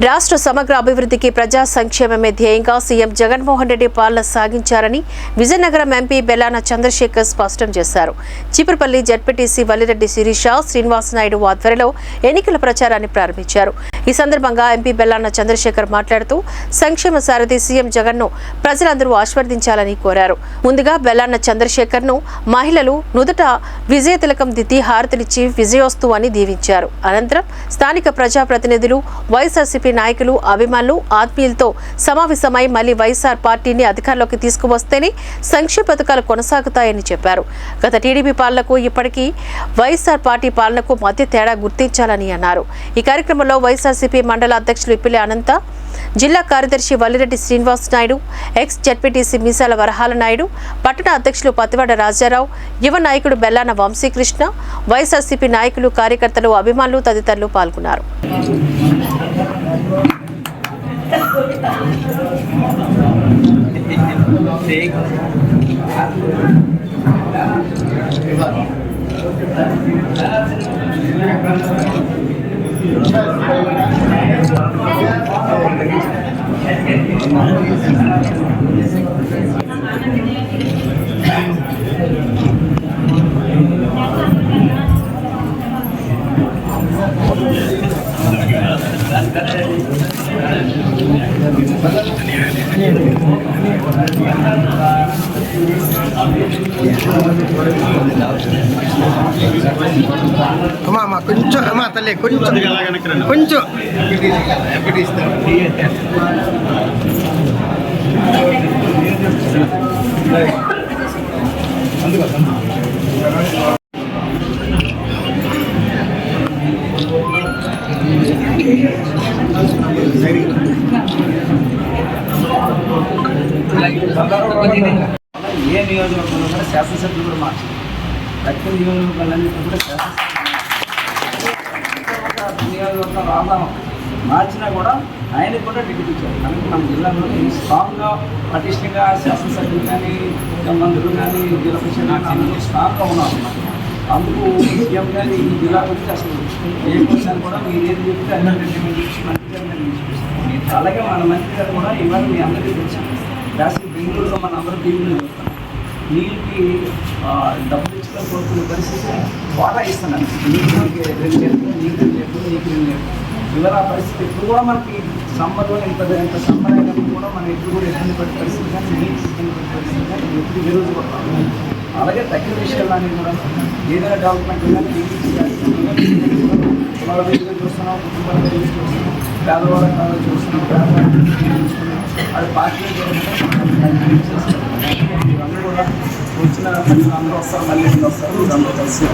రాష్ట్ర సమగ్ర అభివృద్ధికి ప్రజా సంక్షేమమే ధ్యేయంగా సీఎం జగన్మోహన్ రెడ్డి పాలన సాగించారని విజయనగరం ఎంపీ బెల్లాన చంద్రశేఖర్ స్పష్టం చేశారు. చీపురుపల్లి జడ్పీటీసీ వల్లిరెడ్డి శిరీష శ్రీనివాస్ నాయుడు ఆధ్వర్యంలో ఎన్నికల ప్రచారాన్ని ప్రారంభించారు. ఈ సందర్భంగా ఎంపీ బెల్లాన చంద్రశేఖర్ మాట్లాడుతూ సంక్షేమ సారథి సీఎం జగన్ను ప్రజలందరూ ఆశీర్వదించాలని కోరారు. ముందుగా బెల్లాన చంద్రశేఖర్ ను మహిళలు నుదుట విజయ తిలకం దిద్ది హారతినిచ్చి విజయోస్తు అని దీవించారు. అనంతరం స్థానిక ప్రజాప్రతినిధులు వైఎస్ఆర్సీపీ నాయకులు అభిమానులు ఆత్మీయులతో సమావేశమై మళ్లీ వైఎస్ఆర్ పార్టీని అధికారంలోకి తీసుకువస్తేనే సంక్షేమ పథకాలు కొనసాగుతాయని చెప్పారు. గత టీడీపీ పాలనకు ఇప్పటికీ వైఎస్ఆర్ పార్టీ పాలనకు మధ్య తేడా గుర్తించాలని అన్నారు. ఈ కార్యక్రమంలో వైఎస్ఆర్సీపీ మండల అధ్యక్షులు ఇప్పిలి అనంత, జిల్లా కార్యదర్శి వల్లిరెడ్డి శ్రీనివాస్ నాయుడు, ఎక్స్ జడ్పీటీసీ మీసాల వరహాల నాయుడు, పట్టణ అధ్యక్షులు పతివాడ రాజారావు, యువ నాయకుడు బెల్లాన వంశీకృష్ణ, వైఎస్ఆర్సీపీ నాయకులు, కార్యకర్తలు, అభిమానులు తదితరులు పాల్గొన్నారు. అమ్మా కొంచెం అమ్మా తల్లి కొంచెం కొంచెం ఏ నియోజకవర్గంలో కూడా శాసనసభ్యులు కూడా మార్చారు. దక్షిణ నియోజకవర్గాలన్నీ కూడా నియోజకవర్గం రావడం మార్చినా కూడా ఆయనకు కూడా టికెట్ ఇచ్చారు. కనుక మన జిల్లాలో స్ట్రాంగ్గా పటిష్టంగా శాసనసభ్యులు కానీ మంత్రులు కానీ జిల్లా పరిషత్ అందరూ స్ట్రాంగ్గా ఉన్నారు. అందుకు సీఎం గారి ఈ జిల్లా గురించి అసలు ఏ క్వశ్చన్ కూడా మీరు ఏది చెప్తే అన్ని మంత్రి గారు అలాగే మన మంత్రి గారు కూడా ఇవాళ మీ అందరికీ తెచ్చాం. రాసి బెంగళూరులో మన అందరూ టీవీలో చూస్తాం. నీళ్ళకి డబ్బులు ఇచ్చిన కోరుకునే పరిస్థితి వాటా ఇస్తున్నాను. నీకు 2 లీటర్లు, నీకు 2 లీటర్లు, నీకు 2 లీటర్లు. ఇవాళ ఆ పరిస్థితి ఎప్పుడు కూడా మనకి సమ్మర్లో ఎంత సమ్మర్ అయినప్పుడు కూడా మనం ఎప్పుడు కూడా ఇబ్బంది పడే పరిస్థితి కానీ నీళ్ళు ఇబ్బంది పడే పరిస్థితి కానీ ఎప్పుడు విరోజు పడతాం. అలాగే తగ్గిన విషయాలని కూడా ఏదైనా డెవలప్మెంట్ కానీ వాళ్ళ దగ్గర చూస్తున్నాం, కుటుంబాల దగ్గర చూస్తున్నాం, పేదవాళ్ళ కాదు చూస్తున్నాం, పేదవాళ్ళని చూస్తున్నాం. అది పార్టీ అందరూ కూడా వచ్చిన అందరూ వస్తారు, మళ్ళీ వస్తారు, అందరూ కలిసి